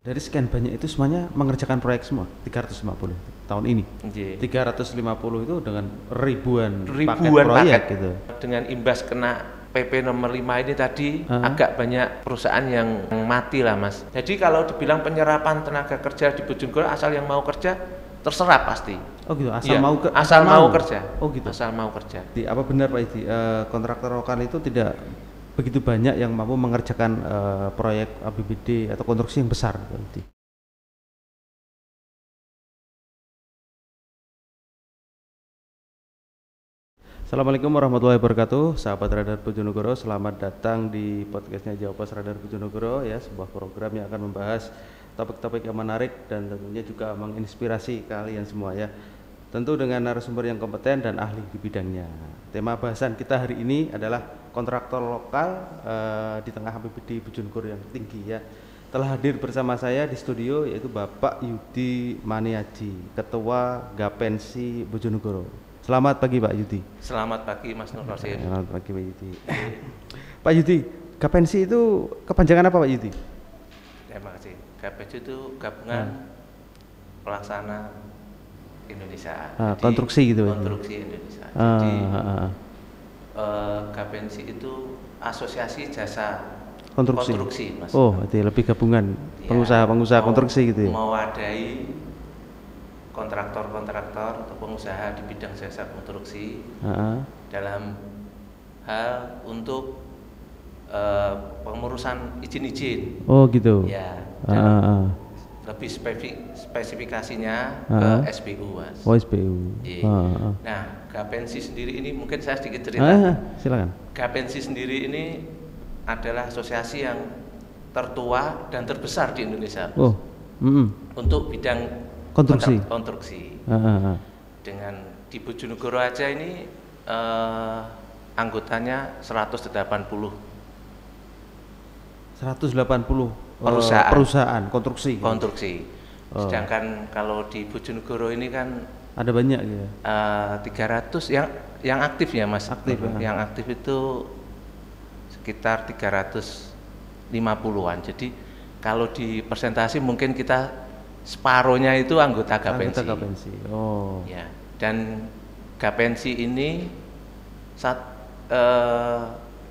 Dari sekian banyak itu semuanya mengerjakan proyek semua 350 tahun ini. Nggih. 350 itu dengan ribuan paket Ribuan proyek paket gitu. dengan imbas kena PP nomor 5 ini tadi agak banyak perusahaan yang mati lah Mas. Jadi kalau dibilang penyerapan tenaga kerja di Bojonegoro asal yang mau kerja terserap pasti. Oh gitu, asal Iya, mau asal mau kerja. Oh gitu. Asal mau kerja. Apa benar Pak Idi, kontraktor lokal itu tidak begitu banyak yang mampu mengerjakan proyek APBD atau konstruksi yang besar Pak Idi? Assalamualaikum warahmatullahi wabarakatuh, sahabat Radar Bojonegoro. Selamat datang di podcastnya Jawaban Radar Bojonegoro ya, sebuah program yang akan membahas topik-topik yang menarik dan tentunya juga menginspirasi kalian semua ya. Tentu dengan narasumber yang kompeten dan ahli di bidangnya. Tema bahasan kita hari ini adalah kontraktor lokal di tengah APBD Bojonegoro yang tinggi ya. Telah hadir bersama saya di studio yaitu Bapak Yudi Maniaji, Ketua Gapensi Bojonegoro. Selamat pagi Pak Yudi. Selamat pagi Mas Nur Rosid. Selamat pagi Pak Yudi. Pak Yudi, Gapensi itu kepanjangan apa Pak Yudi? Terima kasih. Gapensi itu gabungan pelaksana Indonesia. Jadi, konstruksi gitu. Konstruksi Indonesia. Jadi Gapensi itu asosiasi jasa konstruksi Mas. Oh, berarti lebih gabungan pengusaha-pengusaha konstruksi gitu ya. Mewadahi kontraktor-kontraktor atau pengusaha di bidang jasa konstruksi dalam hal untuk pengurusan izin-izin. Oh gitu. Ya. Lebih spesifikasinya ke SBU Mas. Oh SBU. Nah, Gapensi sendiri ini mungkin saya sedikit cerita. Silakan. Gapensi sendiri ini adalah asosiasi yang tertua dan terbesar di Indonesia. Oh. Untuk bidang konstruksi. Dengan di Bojonegoro aja ini anggotanya 180 perusahaan konstruksi. Sedangkan kalau di Bojonegoro ini kan ada banyak gitu. 300 yang aktif ya Mas. Yang aktif itu sekitar 350-an. Jadi kalau di persentase mungkin kita separohnya itu anggota Gapensi. Oh. Ya. Dan Gapensi ini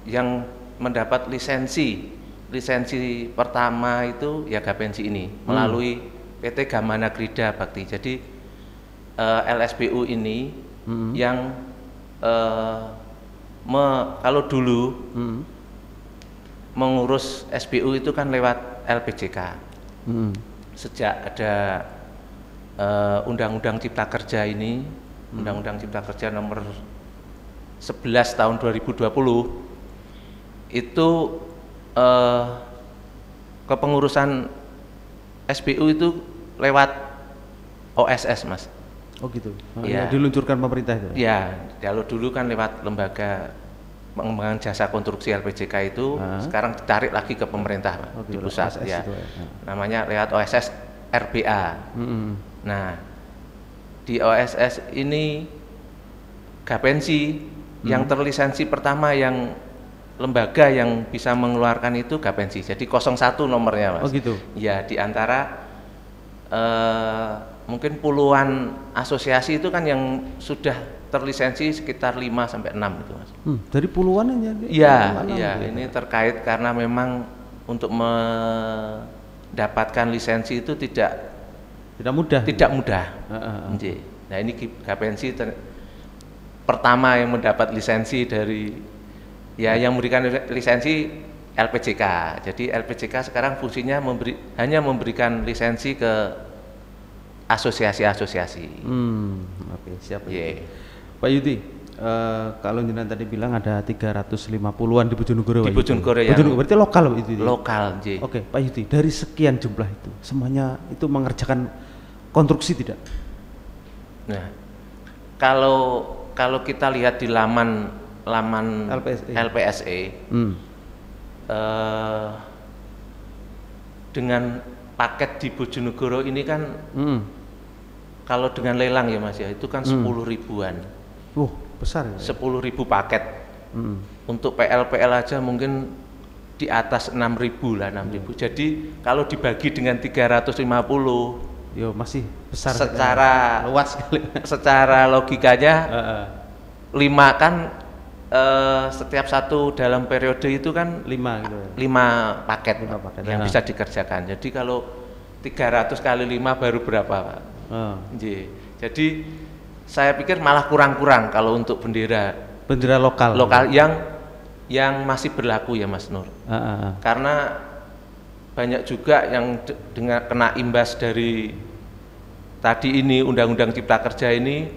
yang mendapat lisensi pertama itu ya Gapensi ini melalui PT Gamana Grida Bakti. Jadi LSBU ini yang kalau dulu mengurus SBU itu kan lewat LPJK. Sejak ada Undang-Undang Cipta Kerja ini, Undang-Undang Cipta Kerja nomor 11 tahun 2020 itu kepengurusan SBU itu lewat OSS Mas. Oh gitu. Ya. Diluncurkan pemerintah itu. Ya, kalau dulu kan lewat lembaga pengembangan jasa konstruksi LPJK itu sekarang ditarik lagi ke pemerintah di pusat ya. Namanya lewat OSS RBA. Nah, di OSS ini Gapensi yang terlisensi pertama yang lembaga yang bisa mengeluarkan itu Gapensi. Jadi 01 nomornya Mas. Oh gitu. Ya, di antara mungkin puluhan asosiasi itu kan yang sudah terlisensi sekitar 5 sampai 6 gitu Mas. Dari puluhan aja. Iya, ini terkait karena memang untuk mendapatkan lisensi itu tidak mudah. Nah, ini Gapensi pertama yang mendapat lisensi dari yang memberikan lisensi LPJK. Jadi LPJK sekarang fungsinya hanya memberikan lisensi ke asosiasi-asosiasi. Oke, siap. Pak Yudi, kalau jenengan tadi bilang ada 350-an di Bojonegoro. Di Bojonegoro ya. Berarti lokal itu. Lokal, Oke, Pak Yudi, dari sekian jumlah itu, semuanya itu mengerjakan konstruksi tidak? Nah, kalau kita lihat di laman LPSE, dengan paket di Bojonegoro ini kan kalau dengan lelang ya Mas ya, itu kan 10 ribuan. Besar ya? 10.000 paket. Untuk PL aja mungkin di atas 6.000 lah, 6.000. Jadi kalau dibagi dengan 350, yo masih besar secara luas sekali. Secara logikanya 5 kan setiap satu dalam periode itu kan 5 gitu ya. 5 paket yang bisa dikerjakan. Jadi kalau 300 kali 5 baru berapa, Pak? Jadi saya pikir malah kurang-kurang kalau untuk bendera lokal yang masih berlaku ya Mas Nur. Karena banyak juga yang dengan kena imbas dari tadi ini Undang-Undang Cipta Kerja ini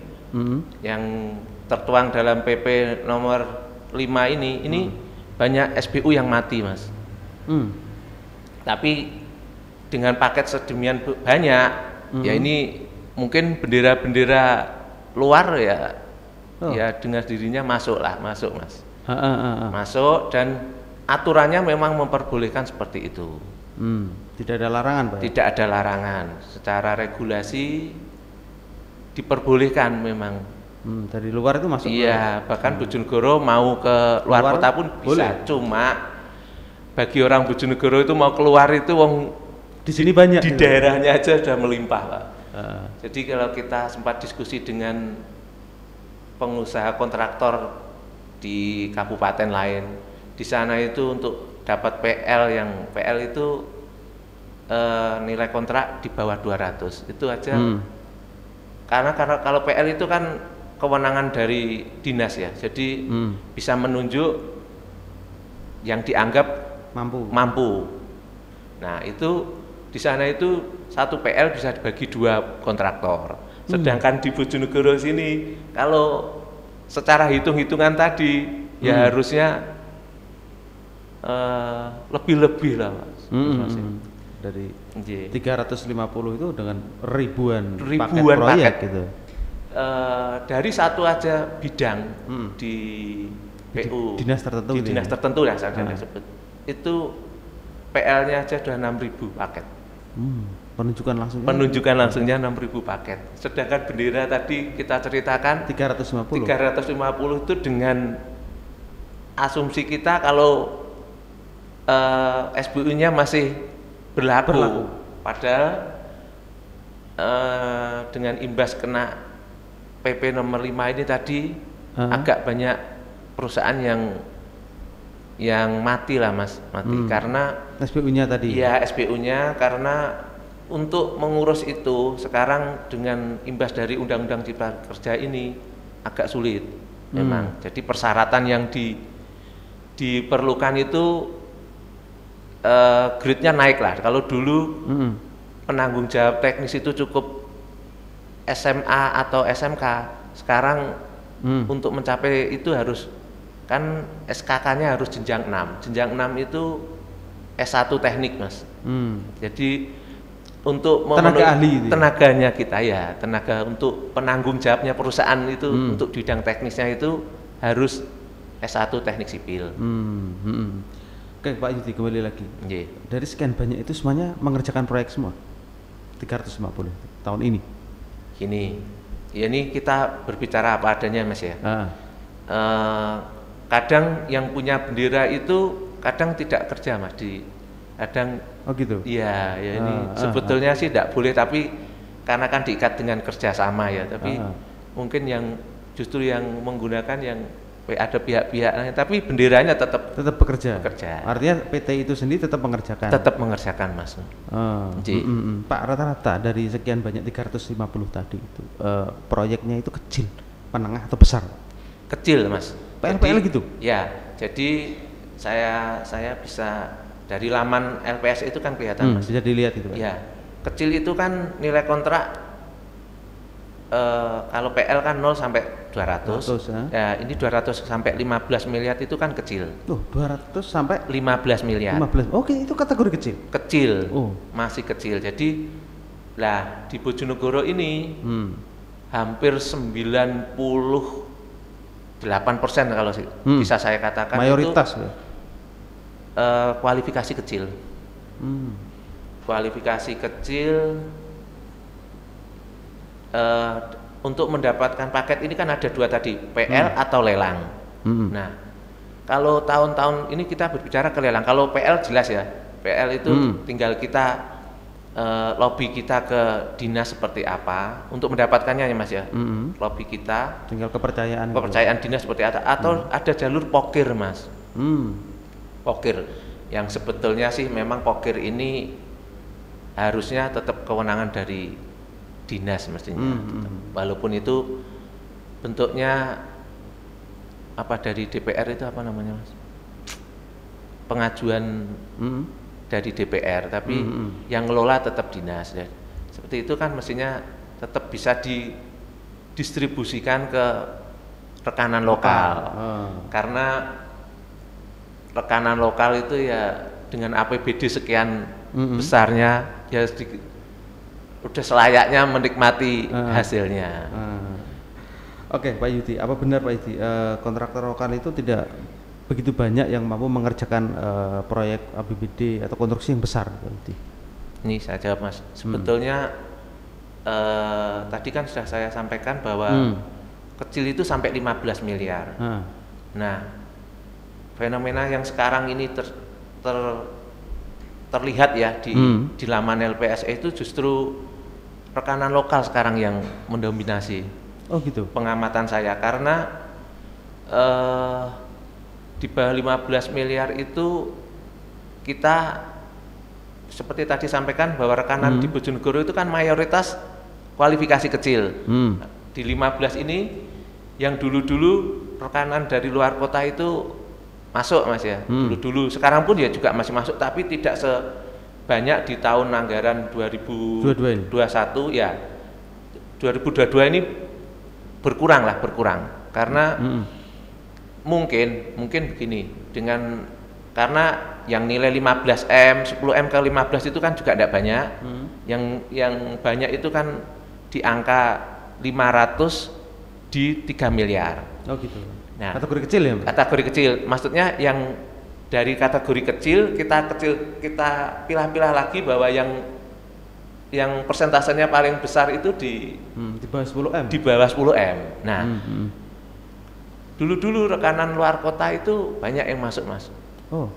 yang tertuang dalam PP nomor 5 ini banyak SBU yang mati, Mas. Tapi dengan paket sedemikian banyak, ya ini mungkin bendera-bendera luar ya dengan dirinya masuk Mas. Masuk dan aturannya memang memperbolehkan seperti itu. Tidak ada larangan, Pak? Tidak ada larangan. Secara regulasi diperbolehkan memang. Dari luar itu masuk? Iya, bahkan Bojonegoro mau ke luar kota pun bisa. Boleh. Cuma bagi orang Bojonegoro itu mau keluar itu di sini banyak. Di daerahnya aja sudah melimpah, Pak. Jadi kalau kita sempat diskusi dengan pengusaha kontraktor di kabupaten lain, di sana itu untuk dapat PL itu nilai kontrak di bawah 200 itu aja. Karena kalau PL itu kan kewenangan dari dinas ya, jadi bisa menunjuk yang dianggap mampu. Nah itu di sana itu satu PL bisa dibagi 2 kontraktor. Sedangkan di Bojonegoro sini kalau secara hitung-hitungan tadi ya harusnya lebih lah, Mas. Dari 350 itu dengan ribuan paket proyek gitu. Dari satu aja bidang di PU dinas tertentu yang saya sebut itu PL-nya aja sudah 6.000 paket. Penunjukan langsungnya 6.000 paket. Sedangkan bendera tadi kita ceritakan 350 itu dengan asumsi kita kalau SBU-nya masih berlaku. Padahal dengan imbas kena PP nomor 5 ini tadi agak banyak perusahaan yang mati lah, Mas, karena SBU-nya tadi. Iya, SBU-nya karena untuk mengurus itu sekarang dengan imbas dari Undang-Undang Cipta Kerja ini agak sulit memang. Jadi persyaratan yang diperlukan itu grade-nya naik lah. Kalau dulu penanggung jawab teknis itu cukup SMA atau SMK, sekarang untuk mencapai itu harus kan SKK-nya harus jenjang 6. Jenjang 6 itu S1 teknik, Mas. Jadi untuk tenaganya kita ya, tenaga untuk penanggung jawabnya perusahaan itu untuk bidang teknisnya itu harus S1 teknik sipil. Oke, Pak Yudi, kembali lagi. Dari sekian banyak itu semuanya mengerjakan proyek semua? 350 tahun ini? Ini kita berbicara apa adanya, Mas ya. Kadang yang punya bendera itu kadang tidak kerja, Mas, kadang gitu. Iya, ya ini sebetulnya sih tidak boleh, tapi karena kan diikat dengan kerjasama ya, tapi mungkin yang justru yang menggunakan yang ada pihak-pihak, tapi benderanya tetap bekerja. Artinya PT itu sendiri tetap mengerjakan. Tetap mengerjakan, Mas. Pak, rata-rata dari sekian banyak 350 tadi itu proyeknya itu kecil, menengah atau besar? Kecil, Mas. PL gitu? Ya, jadi saya bisa dari laman LPS itu kan kelihatan, Mas. Bisa dilihat itu, Pak. Ya, kecil itu kan nilai kontrak kalau PL kan 0 sampai 200. Ya, ini 200 sampai 15 miliar itu kan kecil. 200 sampai 15 miliar. 15. Oke, itu kategori kecil. Kecil. Masih kecil. Jadi lah di Bojonegoro ini hampir 98% kalau bisa saya katakan mayoritas itu kualifikasi kecil. Kualifikasi kecil. Untuk mendapatkan paket ini kan ada 2 tadi, PL atau lelang. Nah, Kalau tahun-tahun ini kita berbicara ke lelang. Kalau PL jelas ya, PL itu tinggal kita lobby kita ke dinas seperti apa untuk mendapatkannya ya Mas ya. Lobby kita tinggal kepercayaan dinas seperti apa, atau ada jalur pokir Mas. Pokir yang sebetulnya sih memang pokir ini harusnya tetap kewenangan dari dinas mestinya. Walaupun itu bentuknya apa dari DPR itu apa namanya Mas? Pengajuan dari DPR, tapi yang ngelola tetap dinas. Seperti itu kan mestinya tetap bisa didistribusikan ke rekanan lokal. Karena rekanan lokal itu ya dengan APBD sekian besarnya ya udah selayaknya menikmati hasilnya. Oke, Pak Yudi, apa benar Pak Yudi kontraktor lokal itu tidak begitu banyak yang mampu mengerjakan proyek APBD atau konstruksi yang besar, Pak Yudi? Ini saya jawab Mas. Sebetulnya tadi kan sudah saya sampaikan bahwa kecil itu sampai 15 miliar. Nah, fenomena yang sekarang ini terlihat ya di laman LPSE itu justru rekanan lokal sekarang yang mendominasi. Oh gitu. Pengamatan saya, karena di bawah 15 miliar itu kita seperti tadi sampaikan bahwa rekanan di Bojonegoro itu kan mayoritas kualifikasi kecil. Di 15 ini yang dulu-dulu rekanan dari luar kota itu masuk Mas ya, dulu-dulu. Sekarang pun ya juga masih masuk, tapi tidak sebanyak di tahun anggaran 2021 ya. 2022 ini berkurang karena mungkin begini, karena yang nilai 15M, 10M ke 15 itu kan juga tidak banyak. Yang banyak itu kan di angka 500 di 3 miliar. Oh gitu. Nah, kategori kecil ya? Kategori kecil, maksudnya yang dari kategori kecil kita pilah-pilah lagi bahwa yang persentasenya paling besar itu di bawah 10M. Di bawah 10M. Nah, dulu rekanan luar kota itu banyak yang masuk Mas. Oh.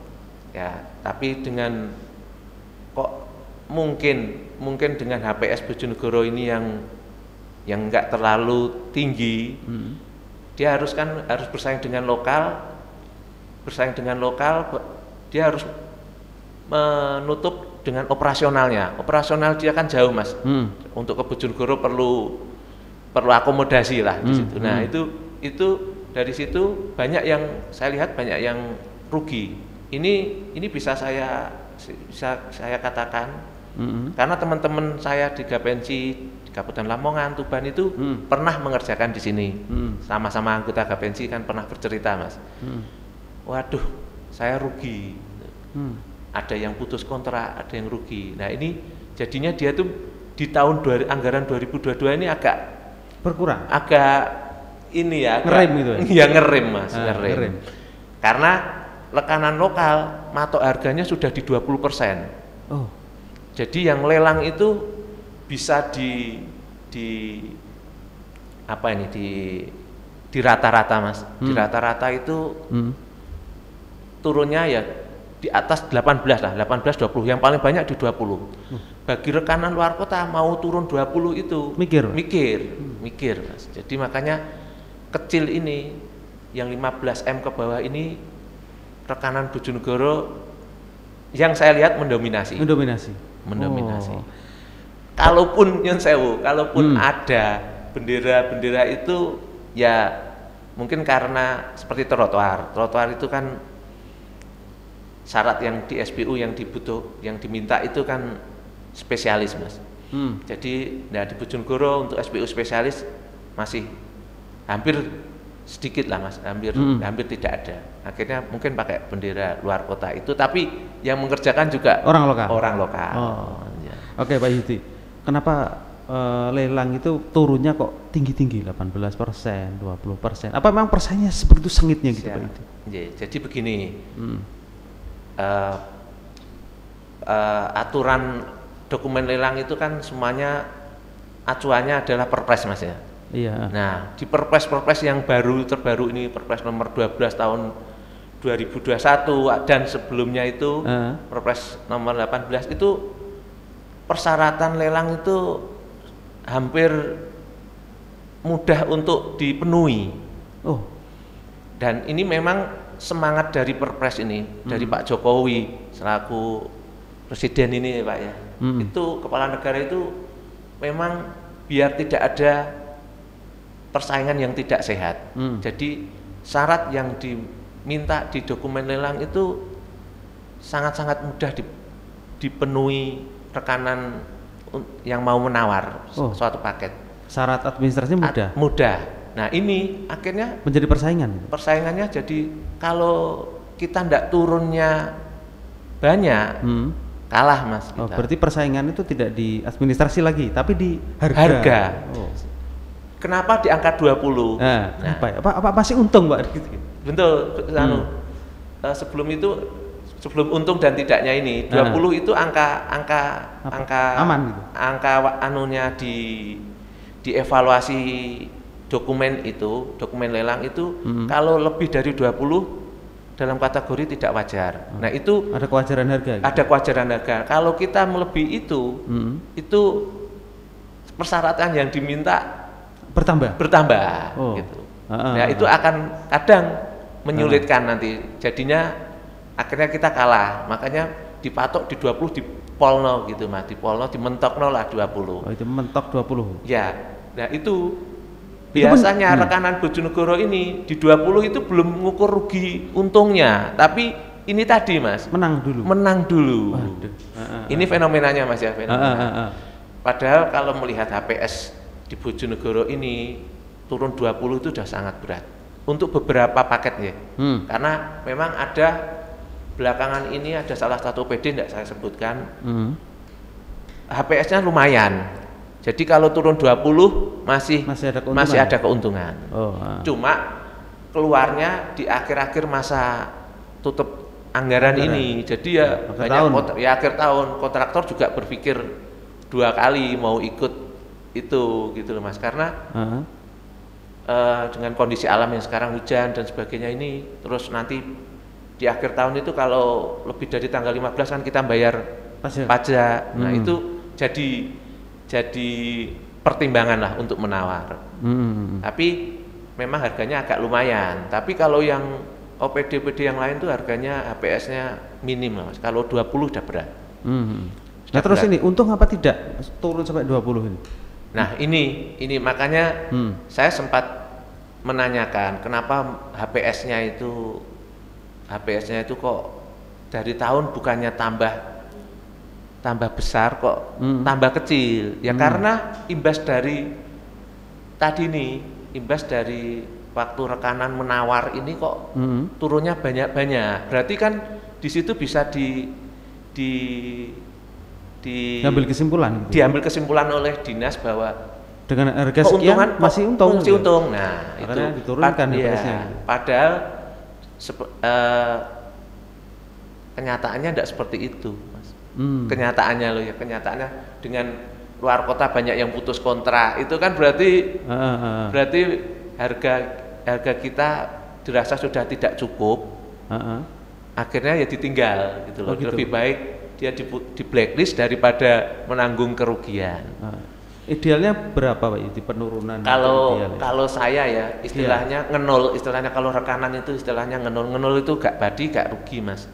Ya, tapi dengan kok mungkin dengan HPS Bojonegoro ini yang enggak terlalu tinggi, dia harus bersaing dengan lokal, dia harus menutup dengan operasionalnya. Operasional dia kan jauh Mas. Untuk ke Bojonegoro perlu akomodasi lah di situ. Nah, itu dari situ banyak yang saya lihat banyak yang rugi. Ini bisa saya katakan karena teman-teman saya di Gapensi, di Kabupaten Lamongan, Tuban itu pernah mengerjakan di sini. Sama-sama anggota Gapensi kan pernah bercerita Mas. Waduh, saya rugi. Ada yang putus kontrak, ada yang rugi. Nah, ini jadinya dia tuh di tahun anggaran 2022 ini agak berkurang. Agak ini ya, ngerem gitu ya. Iya, ngerem Mas, ngerem. Karena rekanan lokal matok harganya sudah di 20%. Oh. Jadi yang lelang itu bisa di rata-rata Mas. Di rata-rata itu turunnya ya di atas 18 lah, 18-20, yang paling banyak di 20. Bagi rekanan luar kota mau turun 20 itu mikir Mas. Jadi makanya kecil ini yang 15M ke bawah ini rekanan Bojonegoro yang saya lihat mendominasi. Oh. Kalaupun ada bendera itu ya mungkin karena seperti trotoar itu kan syarat yang di SPU yang diminta itu kan spesialis Mas. Jadi di Bojonegoro untuk SPU spesialis masih hampir sedikit lah Mas, hampir tidak ada. Akhirnya mungkin pakai bendera luar kota itu, tapi yang mengerjakan juga orang lokal. Oh. Ya. Oke Pak Yudi, kenapa lelang itu turunnya kok tinggi-tinggi 18%, 20%? Apa memang persaingannya sebegitu sengitnya gitu Pak Yudi? Jadi begini, aturan dokumen lelang itu kan semuanya acuannya adalah Perpres Mas ya. Iya. Nah, di Perpres yang terbaru ini, Perpres nomor 12 tahun 2021 dan sebelumnya itu Perpres nomor 18 itu persyaratan lelang itu hampir mudah untuk dipenuhi. Dan ini memang semangat dari Perpres ini dari Pak Jokowi selaku presiden ini ya Pak ya. Itu kepala negara itu memang biar tidak ada persaingan yang tidak sehat. Jadi syarat yang diminta di dokumen lelang itu sangat-sangat mudah dipenuhi rekanan yang mau menawar suatu paket. Syarat administrasinya mudah. Mudah. Nah ini akhirnya menjadi persaingan. Persaingannya jadi kalau kita tidak turunnya banyak, kalah Mas. Kita. Berarti persaingan itu tidak di administrasi lagi, tapi di harga. Kenapa di angka 20? Apa masih untung Pak? Betul. Sebelum itu, sebelum untung dan tidaknya ini 20 itu angka aman gitu. Angka anunya dievaluasi dokumen lelang itu kalau lebih dari 20 dalam kategori tidak wajar. Nah itu ada kewajaran harga. Gitu? Ada kewajaran harga. Kalau kita melebihi itu persyaratan yang diminta bertambah. Gitu. Nah itu akan kadang menyulitkan nanti. Jadinya akhirnya kita kalah. Makanya dipatok di 20 di polno gitu Mas. Di polno dimentokno lah 20. Itu mentok 20. Ya. Nah itu biasanya rekanan Bojonegoro ini di 20 itu belum mengukur rugi untungnya, tapi ini tadi Mas menang dulu. Ini fenomenanya Mas ya, Padahal kalau melihat HPS di Bojonegoro ini turun 20 itu sudah sangat berat untuk beberapa paket ya. Karena memang ada belakangan ini ada salah satu PD tidak saya sebutkan, HPS-nya lumayan. Jadi kalau turun 20 masih ada keuntungan. Cuma keluarnya di akhir-akhir masa tutup anggaran ini. Jadi ya banyak akhir tahun kontraktor juga berpikir 2 kali mau ikut itu gitu loh Mas. Karena dengan kondisi alam yang sekarang hujan dan sebagainya ini, terus nanti di akhir tahun itu kalau lebih dari tanggal 15 kan kita bayar pajak. Nah itu jadi pertimbangan lah untuk menawar. Tapi memang harganya agak lumayan. Tapi kalau yang OPD-PD yang lain tuh harganya HPS-nya minim Mas. Kalau 20 udah berat. Nah terus berat. Ini untung apa tidak turun sampai 20 ini? Nah ini makanya saya sempat menanyakan kenapa HPS-nya itu kok dari tahun bukannya tambah besar kok tambah kecil ya. Karena imbas dari waktu rekanan menawar ini kok turunnya banyak. Berarti kan di situ bisa diambil kesimpulan oleh dinas bahwa dengan harga sekian masih untung. Nah itu diturunkan padahal kenyataannya tidak seperti itu Mas. Kenyataannya dengan luar kota banyak yang putus kontrak itu kan berarti harga kita dirasa sudah tidak cukup, akhirnya ya ditinggal gitu loh. Lebih baik dia di blacklist daripada menanggung kerugian. Idealnya berapa Pak di penurunan? Kalau saya ya istilahnya ngenol, istilahnya kalau rekanan itu istilahnya ngenol itu gak rugi Mas.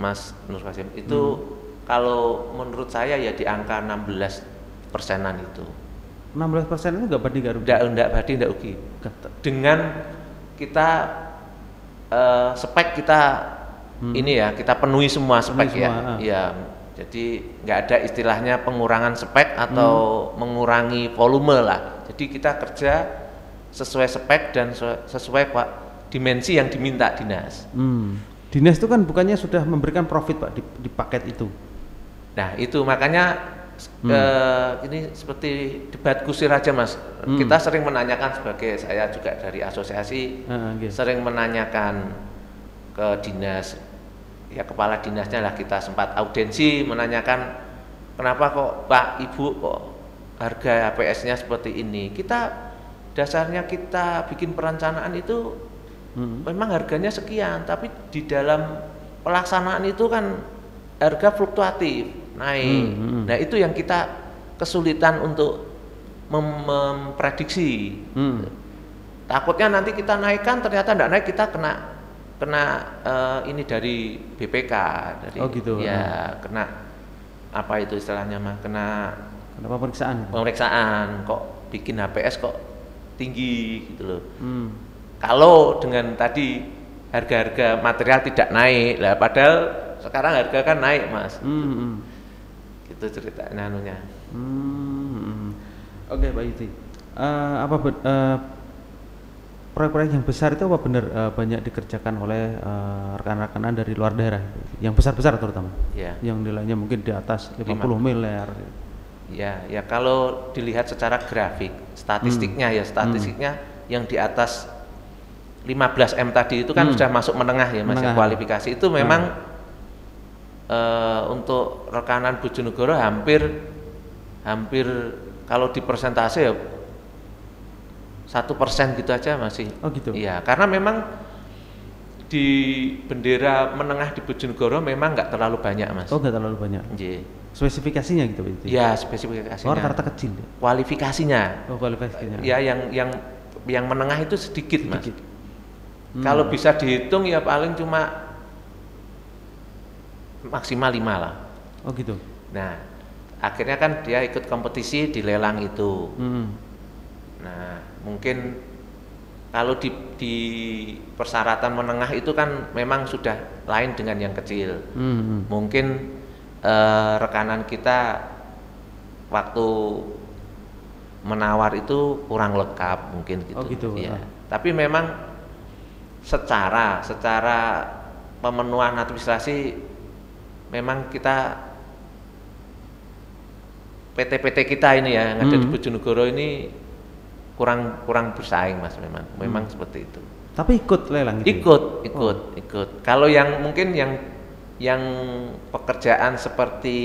Mas Nur Kasim itu kalau menurut saya ya di angka 16%-an itu. 16% itu nggak badi nggak rugi? Nggak rugi. Dengan kita spek kita ini ya kita penuhi semua spek ya. Jadi nggak ada istilahnya pengurangan spek atau mengurangi volume lah. Jadi kita kerja sesuai spek dan sesuai dimensi yang diminta dinas. Dinas itu kan bukannya sudah memberikan profit Pak di paket itu. Nah itu makanya ini seperti debat kusir aja Mas. Kita sering menanyakan, sebagai saya juga dari asosiasi sering menanyakan ke dinas, ya kepala dinasnya lah, kita sempat audiensi menanyakan kenapa kok Pak Ibu kok harga HPS-nya seperti ini. Dasarnya kita bikin perencanaan itu memang harganya sekian, tapi di dalam pelaksanaan itu kan harga fluktuatif, naik. Nah, itu yang kita kesulitan untuk memprediksi. Takutnya nanti kita naikkan ternyata tidak naik, kita kena ini dari BPK, dari gitu. Ya, kena apa itu istilahnya mah, kena pemeriksaan kok bikin HPS kok tinggi gitu loh. Kalau dengan tadi harga-harga material tidak naik lah, padahal sekarang harga kan naik Mas. Gitu ceritanya anunya. Oke, Pak Yudi. Proyek-proyek yang besar itu apa benar banyak dikerjakan oleh rekan-rekanan dari luar daerah, yang besar-besar terutama, yang nilainya mungkin di atas 50 miliar. Ya kalau dilihat secara grafik, statistiknya yang di atas 15 M tadi itu kan sudah masuk menengah ya Mas, kualifikasi itu memang untuk rekanan Bojonegoro hampir kalau di persentase ya 1% gitu aja masih. Gitu. Iya, karena memang di bendera menengah di Bojonegoro memang nggak terlalu banyak Mas. Nggak terlalu banyak. Spesifikasinya gitu itu. Iya, spesifikasinya. Rata-rata kecil. Kualifikasinya. Kualifikasinya. Ya, yang menengah itu sedikit. Mas. Kalau bisa dihitung ya paling cuma maksimal 5 lah. Gitu. Nah, akhirnya kan dia ikut kompetisi di lelang itu. Nah, mungkin kalau di persyaratan menengah itu kan memang sudah lain dengan yang kecil. Mungkin rekanan kita waktu menawar itu kurang lengkap mungkin gitu. Gitu. Ya. Tapi memang secara pemenuhan administrasi memang kita PT-PT kita ini ya yang ada di Bojonegoro ini kurang bersaing Mas, memang seperti itu. Tapi ikut lelang gitu. Ikut. Kalau yang mungkin yang pekerjaan seperti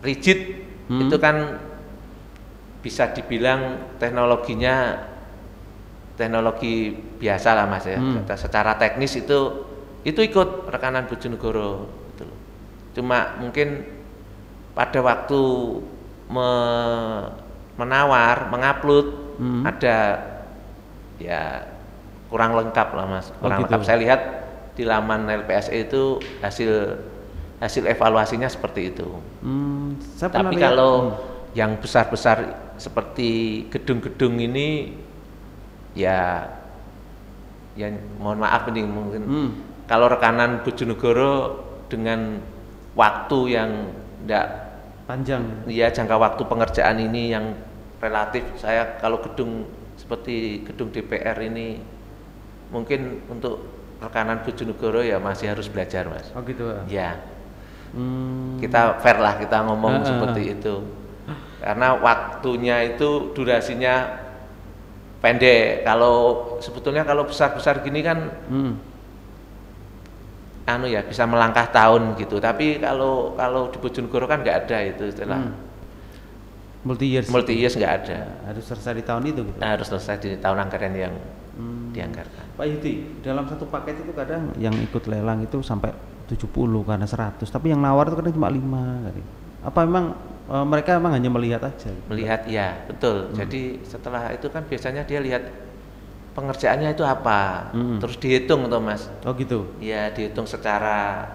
rigid itu kan bisa dibilang teknologi biasa lah Mas ya. Secara teknis itu ikut rekanan Bojonegoro gitu loh. Cuma mungkin pada waktu menawar, mengupload ada ya kurang lengkap lah Mas, lengkap. Saya lihat di laman LPSE itu hasil evaluasinya seperti itu. Tapi kalau yang besar-besar seperti gedung-gedung ini ya mohon maaf ini mungkin kalau rekanan Bojonegoro dengan waktu yang tidak panjang ya, jangka waktu pengerjaan ini yang relatif, saya kalau gedung seperti gedung DPR ini mungkin untuk rekanan Bojonegoro ya masih harus belajar Mas. Gitu ya. Kita fair lah kita ngomong seperti itu, karena waktunya itu durasinya pendek. Sebetulnya kalau besar-besar gini kan bisa melangkah tahun gitu. Tapi kalau di Bojonegoro kan nggak ada itu istilah multi years nggak ada. Harus selesai di tahun itu gitu. Harus selesai di tahun anggaran yang dianggarkan. Pak Yudi, dalam satu paket itu kadang yang ikut lelang itu sampai 70 karena 100, tapi yang nawar itu kadang cuma 5 kali. Apa memang mereka memang hanya melihat aja? Melihat, ya betul. Jadi setelah itu kan biasanya dia lihat pengerjaannya itu apa, terus dihitung toh Mas. Gitu. Ya dihitung secara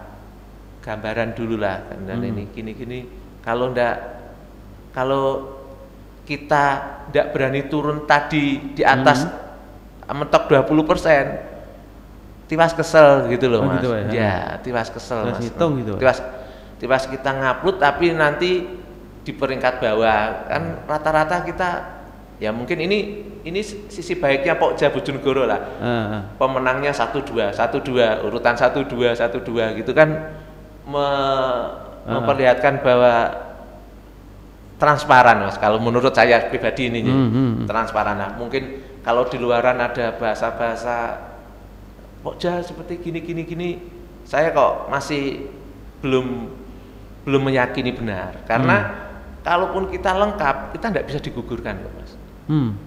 gambaran dulu lah, dan ini gini. Kalau kita tidak berani turun tadi di atas mentok 20%, tiwas kesel gitu loh Mas. Gitu ya, tiwas kesel Mas. Hitung gitu. Tiwas kita ngupload tapi nanti di peringkat bawah kan rata-rata kita ya mungkin ini sisi baiknya Pokja Bojonegoro lah. Pemenangnya 1-2 urutan 1-2 gitu kan memperlihatkan bahwa transparan Mas. Kalau menurut saya pribadi ini transparan lah. Mungkin kalau di luaran ada bahasa-bahasa Pokja seperti gini, saya kok masih belum meyakini benar. Karena kalaupun kita lengkap, kita tidak bisa digugurkan kok Mas.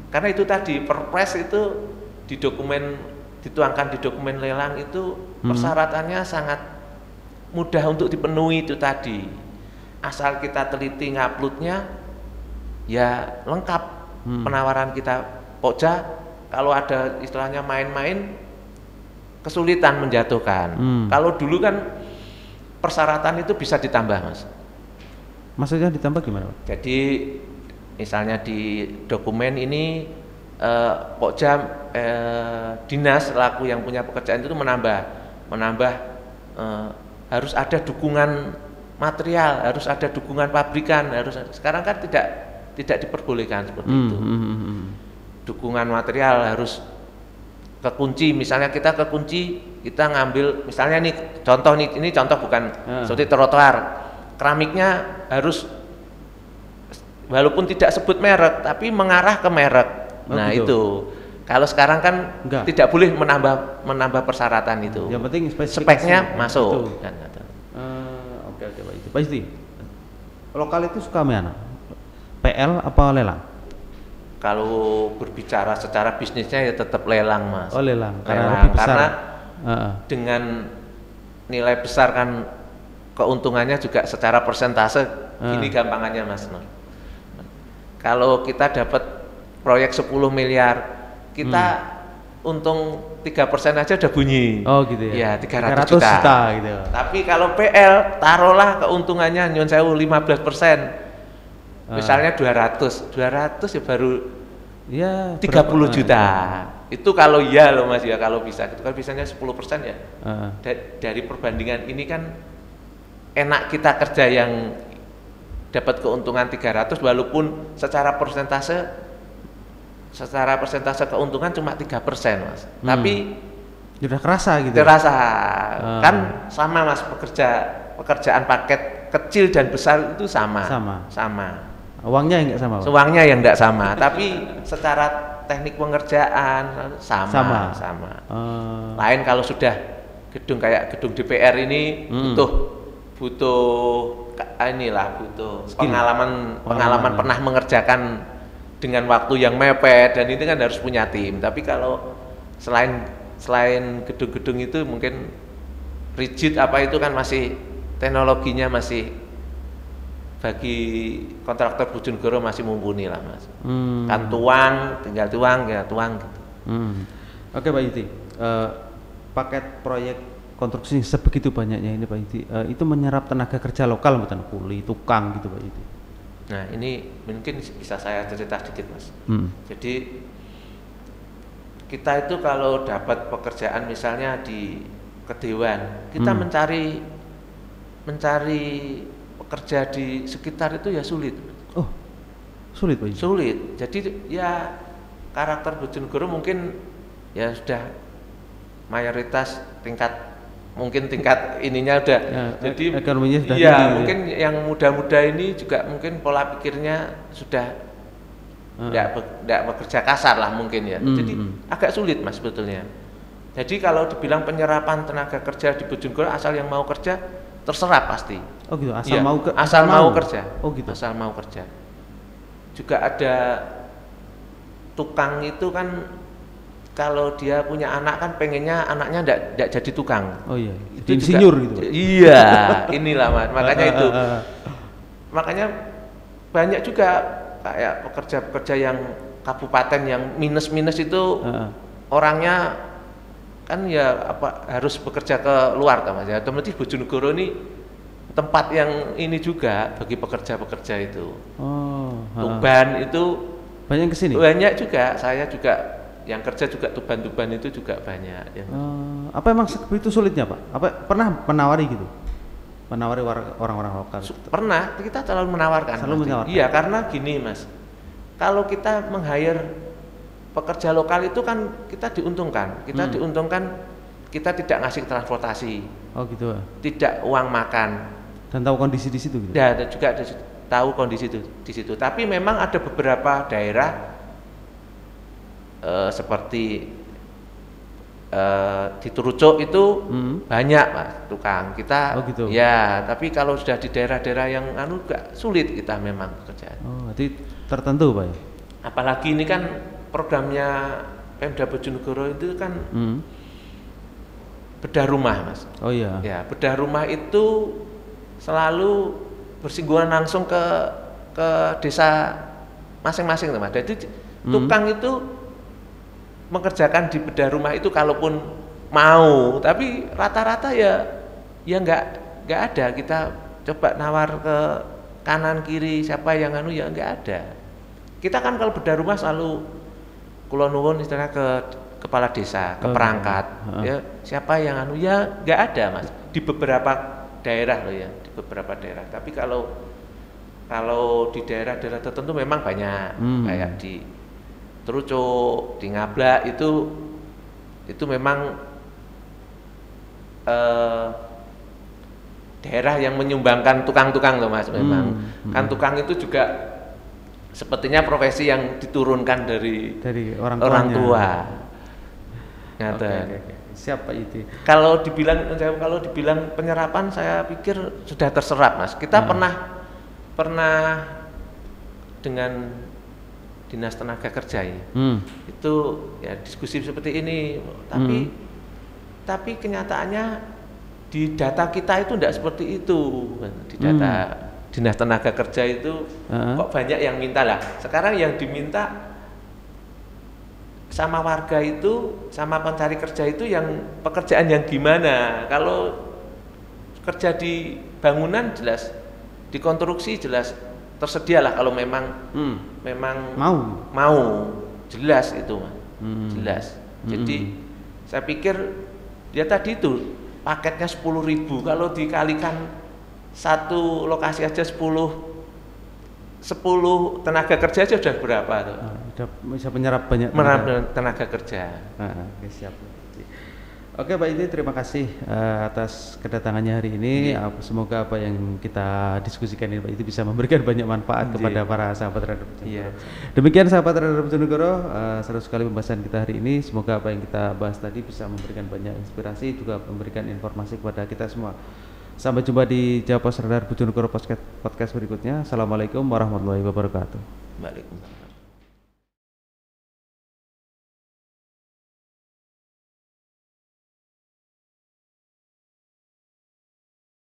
Karena itu tadi Perpres itu dituangkan di dokumen lelang itu persyaratannya sangat mudah untuk dipenuhi itu tadi. Asal kita teliti nguploadnya, ya lengkap penawaran kita. Pokja kalau ada istilahnya main-main kesulitan menjatuhkan. Kalau dulu kan persyaratan itu bisa ditambah, Mas. Maksudnya ditambah gimana, Pak? Jadi misalnya di dokumen ini Pokja dinas selaku yang punya pekerjaan itu menambah harus ada dukungan material, harus ada dukungan pabrikan, sekarang kan tidak diperbolehkan seperti itu. Dukungan material harus kekunci, misalnya kita kekunci, kita ngambil misalnya ini contoh bukan seperti trotoar, keramiknya harus walaupun tidak sebut merek tapi mengarah ke merek. Nah gitu. Itu kalau sekarang kan tidak boleh menambah persyaratan itu. Yang penting speknya masuk. Oke Pak Yudi. Pak Yudi, lokal itu suka mana? PL apa lelang? Kalau berbicara secara bisnisnya ya tetap lelang, Mas. Oh lelang. Lelang karena dengan nilai besar kan keuntungannya juga secara persentase. Ini gampangannya, Mas. Kalau kita dapat proyek 10 miliar, kita untung 3% aja udah bunyi. Oh gitu ya. Ya 300 juta gitu. Tapi kalau PL taruhlah keuntungannya nyun sewu 15%. Misalnya 200 ya baru ya 30 juta. Itu kalau iya loh Mas ya, kalau bisa. Itu kan bisanya 10% ya. Dari perbandingan ini kan enak kita kerja yang dapat keuntungan 300 walaupun secara persentase keuntungan cuma 3%, Mas. Tapi sudah kerasa gitu. Terasa. Kan sama Mas, pekerjaan paket kecil dan besar itu sama. Uangnya enggak sama, Pak? Uangnya yang enggak sama, tapi secara teknik pengerjaan sama. Lain kalau sudah gedung kayak gedung DPR ini butuh pengalaman pernah mengerjakan dengan waktu yang mepet, dan itu kan harus punya tim. Tapi kalau selain gedung-gedung itu mungkin rigid apa itu kan masih teknologinya masih bagi kontraktor Bojonegoro masih mumpuni lah, Mas. Kan tinggal tuang gitu. Oke Pak Yudi, paket proyek konstruksi sebegitu banyaknya ini Pak Yudi, itu menyerap tenaga kerja lokal, bukan kuli, tukang gitu Pak Yudi. Nah ini mungkin bisa saya cerita sedikit, Mas. Jadi kita itu kalau dapat pekerjaan misalnya di Kedewan, kita mencari pekerja di sekitar itu ya sulit. Oh, sulit Pak Yudi? Sulit. Jadi ya karakter Bojonegoro mungkin ya sudah mayoritas tingkat ininya udah jadi ekonominya sudah iya tinggi, mungkin ya. Yang muda-muda ini juga mungkin pola pikirnya sudah tidak bekerja kasar lah mungkin ya. Jadi agak sulit Mas sebetulnya. Jadi kalau dibilang penyerapan tenaga kerja di Bojonegoro, asal yang mau kerja terserap pasti. Oh gitu, asal mau kerja. Oh gitu. Asal mau kerja. Juga ada tukang itu kan kalau dia punya anak kan pengennya anaknya enggak jadi tukang. Oh iya. Itu insinyur juga, gitu. Iya, inilah Mas. Makanya itu. Makanya banyak juga kayak pekerja-pekerja yang kabupaten yang minus-minus itu orangnya kan ya harus bekerja ke luar kan Mas ya. Otomatis Bojonegoro ini tempat yang ini juga bagi pekerja-pekerja itu. Tuban itu banyak kesini. Banyak juga, saya juga yang kerja juga Tuban-Tuban itu juga banyak. Ya. Apa emang begitu sulitnya Pak? Apa pernah menawari gitu? Menawari orang-orang lokal? Pernah, kita selalu menawarkan. Iya, karena gini Mas, kalau kita meng-hire pekerja lokal itu kan kita diuntungkan. Kita tidak ngasih transportasi. Oh gitu. Tidak uang makan. Dan tahu kondisi di situ gitu. Ya, juga tahu kondisi di situ. Tapi memang ada beberapa daerah seperti di Turucuk itu banyak Mas tukang kita. Oh gitu. Ya, tapi kalau sudah di daerah-daerah yang agak sulit kita memang pekerjaan. Oh, berarti tertentu Pak ya? Apalagi ini kan programnya Pemda Bojonegoro itu kan bedah rumah, Mas. Oh iya. Ya, bedah rumah itu selalu bersinggungan langsung ke desa masing-masing, Mas. Jadi tukang itu mengerjakan di bedah rumah itu kalaupun mau, tapi rata-rata ya nggak ada. Kita coba nawar ke kanan kiri siapa yang anu, ya nggak ada. Kita kan kalau bedah rumah selalu kula nuwun istilah ke kepala desa, ke perangkat, ya siapa yang anu, ya nggak ada, Mas. Di beberapa daerah loh ya, di beberapa daerah. Tapi kalau di daerah-daerah tertentu memang banyak, kayak di Trucuk, di Ngablak itu memang daerah yang menyumbangkan tukang-tukang loh, Mas. Memang kan tukang itu juga sepertinya profesi yang diturunkan dari orang tua. Okay. Siapa itu? Kalau dibilang penyerapan, saya pikir sudah terserap, Mas. Kita pernah dengan Dinas Tenaga Kerja ini, itu ya diskusi seperti ini. Tapi kenyataannya di data kita itu tidak seperti itu. Di data Dinas Tenaga Kerja itu kok banyak yang minta lah. Sekarang yang diminta sama warga itu, sama pencari kerja itu yang pekerjaan yang gimana. Kalau kerja di bangunan jelas, di konstruksi jelas tersedialah kalau memang mau jelas itu, jelas. Jadi saya pikir ya tadi itu paketnya 10.000, kalau dikalikan satu lokasi aja 10 tenaga kerja aja sudah berapa tuh? Sudah bisa menyerap banyak tenaga kerja. Oke, siap. Oke, Pak Iti, terima kasih atas kedatangannya hari ini. Semoga apa yang kita diskusikan ini, Pak Iti, bisa memberikan banyak manfaat kepada para sahabat Radar Bojonegoro. Demikian sahabat Radar Bojonegoro, seru sekali pembahasan kita hari ini. Semoga apa yang kita bahas tadi bisa memberikan banyak inspirasi, juga memberikan informasi kepada kita semua. Sampai jumpa di Jawa Pos Radar Bojonegoro podcast berikutnya. Assalamualaikum warahmatullahi wabarakatuh. Waalaikumsalam.